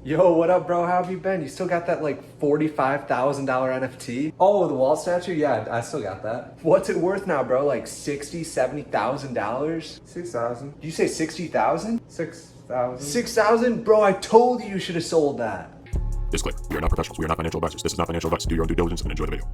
Yo, what up, bro? How have you been? You still got that like $45,000 NFT? Oh, the wall statue? Yeah, I still got that. What's it worth now, bro? Like $60,000, $70,000? 6,000. You say 60,000? 6,000. 6,000? Bro, I told you should have sold that. Disclaimer, we are not professionals. We are not financial advisors. This is not financial advice. Do your own due diligence and enjoy the video.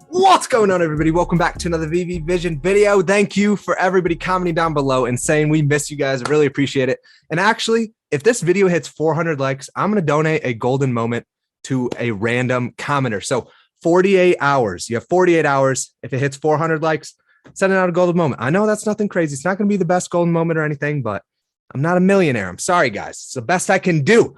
What's going on, everybody? Welcome back to another VEVE Vision video. Thank you for everybody commenting down below and saying we miss you guys. I really appreciate it. And actually, if this video hits 400 likes, I'm going to donate a golden moment to a random commenter. So 48 hours. You have 48 hours. If it hits 400 likes, sending out a golden moment. I know that's nothing crazy. It's not going to be the best golden moment or anything, but I'm not a millionaire. I'm sorry, guys. It's the best I can do.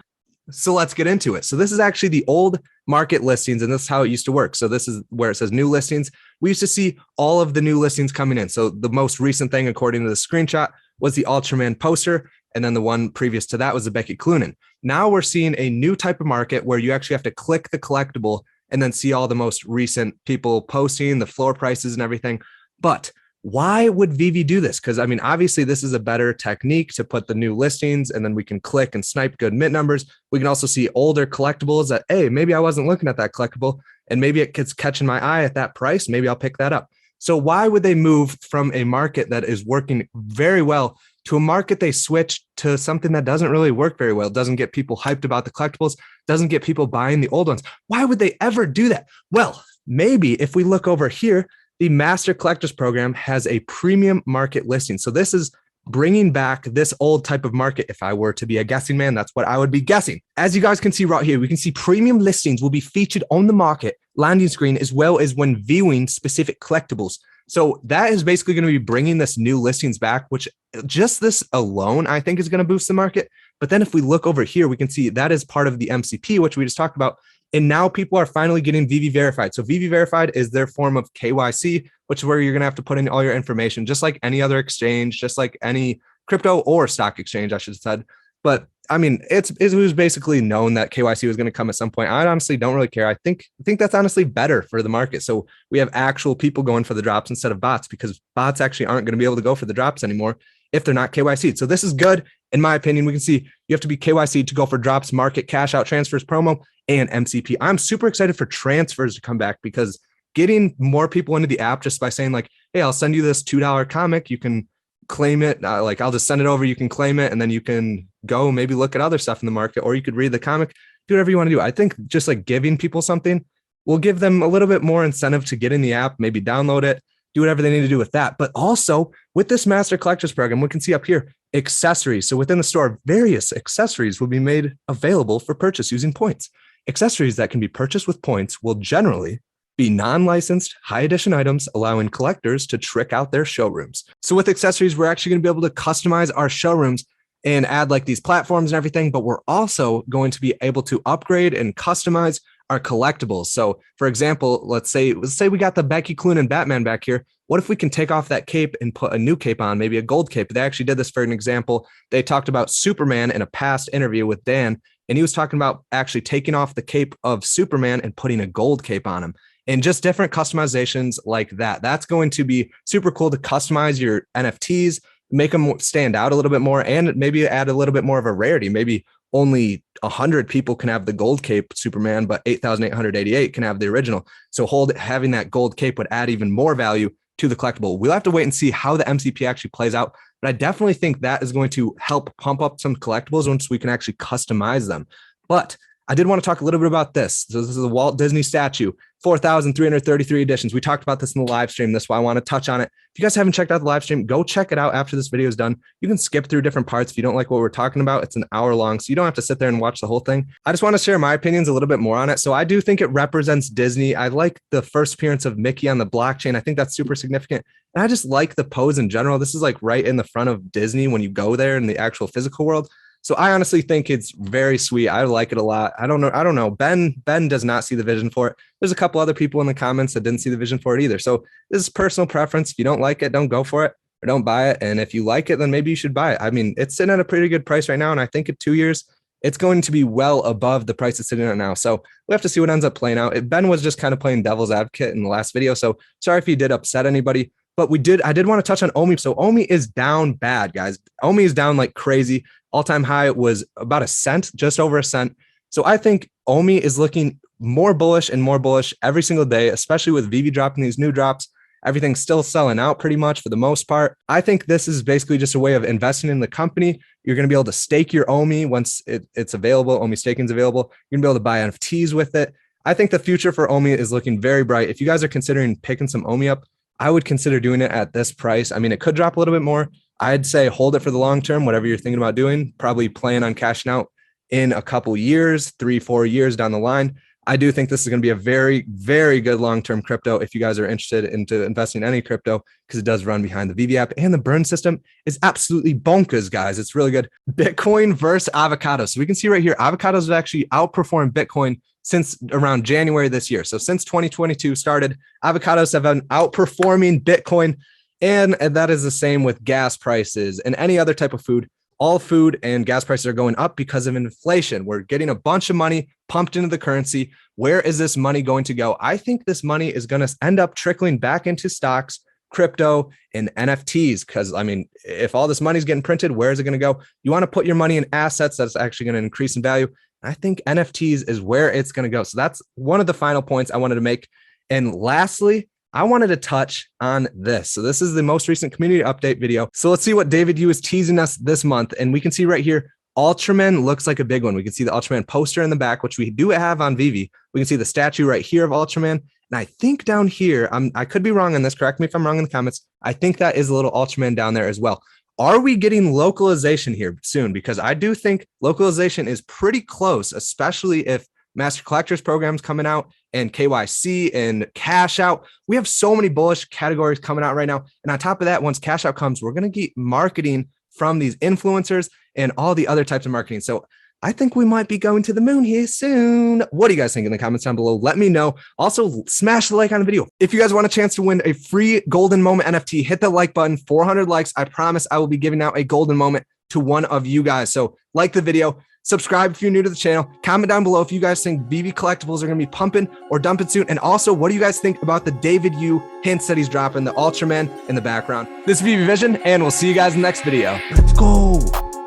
So let's get into it. So this is actually the old market listings, and this is how it used to work. So this is where it says new listings. We used to see all of the new listings coming in. So the most recent thing, according to the screenshot, was the Ultraman poster. And then the one previous to that was the Becky Cloonan. Now we're seeing a new type of market where you actually have to click the collectible and then see all the most recent people posting, the floor prices and everything. But why would VEVE do this? Because I mean, obviously this is a better technique to put the new listings and then we can click and snipe good mint numbers. We can also see older collectibles that, hey, maybe I wasn't looking at that collectible and maybe it gets catching my eye at that price. Maybe I'll pick that up. So why would they move from a market that is working very well to a market they switch to something that doesn't really work very well? It doesn't get people hyped about the collectibles, doesn't get people buying the old ones. Why would they ever do that? Well, maybe if we look over here, the Master Collectors Program has a premium market listing. So this is bringing back this old type of market. If I were to be a guessing man, that's what I would be guessing. As you guys can see right here, we can see premium listings will be featured on the market landing screen as well as when viewing specific collectibles. So that is basically going to be bringing this new listings back, which just this alone, I think is going to boost the market. But then if we look over here, we can see that is part of the MCP, which we just talked about. And now people are finally getting VEVE verified. So VEVE verified is their form of KYC, which is where you're going to have to put in all your information, just like any other exchange, just like any crypto or stock exchange, I should have said. But I mean, it was basically known that KYC was going to come at some point. I honestly don't really care. I think that's honestly better for the market. So we have actual people going for the drops instead of bots, because bots actually aren't going to be able to go for the drops anymore if they're not KYC'd. So this is good. In my opinion, we can see you have to be KYC'd to go for drops, market, cash out, transfers, promo, and MCP. I'm super excited for transfers to come back, because getting more people into the app just by saying like, hey, I'll send you this $2 comic. You can claim it. Like I'll just send it over. You can claim it. And then you can go maybe look at other stuff in the market, or you could read the comic, do whatever you want to do. I think just like giving people something will give them a little bit more incentive to get in the app, maybe download it, do whatever they need to do with that. But also with this Master Collectors Program, we can see up here, accessories. So within the store, various accessories will be made available for purchase using points. Accessories that can be purchased with points will generally be non-licensed, high edition items, allowing collectors to trick out their showrooms. So with accessories, we're actually going to be able to customize our showrooms and add like these platforms and everything, but we're also going to be able to upgrade and customize our collectibles. So for example, let's say we got the Becky Cloonan Batman back here. What if we can take off that cape and put a new cape on, maybe a gold cape? They actually did this for an example. They talked about Superman in a past interview with Dan, and he was talking about actually taking off the cape of Superman and putting a gold cape on him. And just different customizations like that. That's going to be super cool to customize your NFTs, make them stand out a little bit more, and maybe add a little bit more of a rarity. Maybe only 100 people can have the gold cape Superman, but 8,888 can have the original. So having that gold cape would add even more value to the collectible. We'll have to wait and see how the MCP actually plays out, but I definitely think that is going to help pump up some collectibles once we can actually customize them. But I did want to talk a little bit about this. So this is a Walt Disney statue, 4,333 editions. We talked about this in the live stream. That's why I want to touch on it. If you guys haven't checked out the live stream, go check it out after this video is done. You can skip through different parts if you don't like what we're talking about. It's an hour long, so you don't have to sit there and watch the whole thing. I just want to share my opinions a little bit more on it. So I do think it represents Disney. I like the first appearance of Mickey on the blockchain. I think that's super significant. And I just like the pose in general. This is like right in the front of Disney when you go there in the actual physical world. So I honestly think it's very sweet. I like it a lot. I don't know. Ben does not see the vision for it. There's a couple other people in the comments that didn't see the vision for it either. So this is personal preference. If you don't like it, don't go for it or don't buy it. And if you like it, then maybe you should buy it. I mean, it's sitting at a pretty good price right now. And I think in 2 years, it's going to be well above the price it's sitting at now. So we have to see what ends up playing out. Ben was just kind of playing devil's advocate in the last video. So sorry if he did upset anybody. But I did want to touch on Omi. So Omi is down bad, guys. Omi is down like crazy. All-time high was about a cent, just over a cent. So I think Omi is looking more bullish and more bullish every single day, especially with VEVE dropping these new drops. Everything's still selling out pretty much for the most part. I think this is basically just a way of investing in the company. You're going to be able to stake your Omi once it's available. Omi staking is available. You're going to be able to buy NFTs with it. I think the future for Omi is looking very bright. If you guys are considering picking some Omi up, I would consider doing it at this price. I mean, it could drop a little bit more. I'd say hold it for the long term, whatever you're thinking about doing. Probably plan on cashing out in a couple years, 3-4 years down the line. I do think this is going to be a very, very good long-term crypto if you guys are interested into investing in any crypto, because it does run behind the VEVE app, and the burn system is absolutely bonkers, guys. It's really good. Bitcoin versus Avocado. So we can see right here, Avocados have actually outperformed Bitcoin since around January this year. So since 2022 started, Avocados have been outperforming Bitcoin. And that is the same with gas prices and any other type of food. All food and gas prices are going up because of inflation. We're getting a bunch of money pumped into the currency. Where is this money going to go? I think this money is going to end up trickling back into stocks, crypto, and NFTs. Because, I mean, if all this money is getting printed, where is it going to go? You want to put your money in assets that's actually going to increase in value. I think NFTs is where it's going to go. So that's one of the final points I wanted to make. And lastly, I wanted to touch on this. So this is the most recent community update video. So let's see what David Yu is teasing us this month. And we can see right here, Ultraman looks like a big one. We can see the Ultraman poster in the back, which we do have on VEVE. We can see the statue right here of Ultraman. And I think down here, I could be wrong on this. Correct me if I'm wrong in the comments. I think that is a little Ultraman down there as well. Are we getting localization here soon? Because I do think localization is pretty close, especially if Master Collectors programs coming out and KYC and cash out. We have so many bullish categories coming out right now. And on top of that, once cash out comes, we're going to get marketing from these influencers and all the other types of marketing. So I think we might be going to the moon here soon. What do you guys think in the comments down below? Let me know. Also, smash the like on the video. If you guys want a chance to win a free golden moment NFT, hit the like button. 400 likes. I promise I will be giving out a golden moment to one of you guys. So like the video. Subscribe if you're new to the channel. Comment down below if you guys think VEVE collectibles are going to be pumping or dumping soon. And also, what do you guys think about the David Yu hints that he's dropping, the Ultraman in the background? This is VEVE Vision, and we'll see you guys in the next video. Let's go.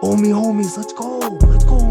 Omi homies, let's go. Let's go.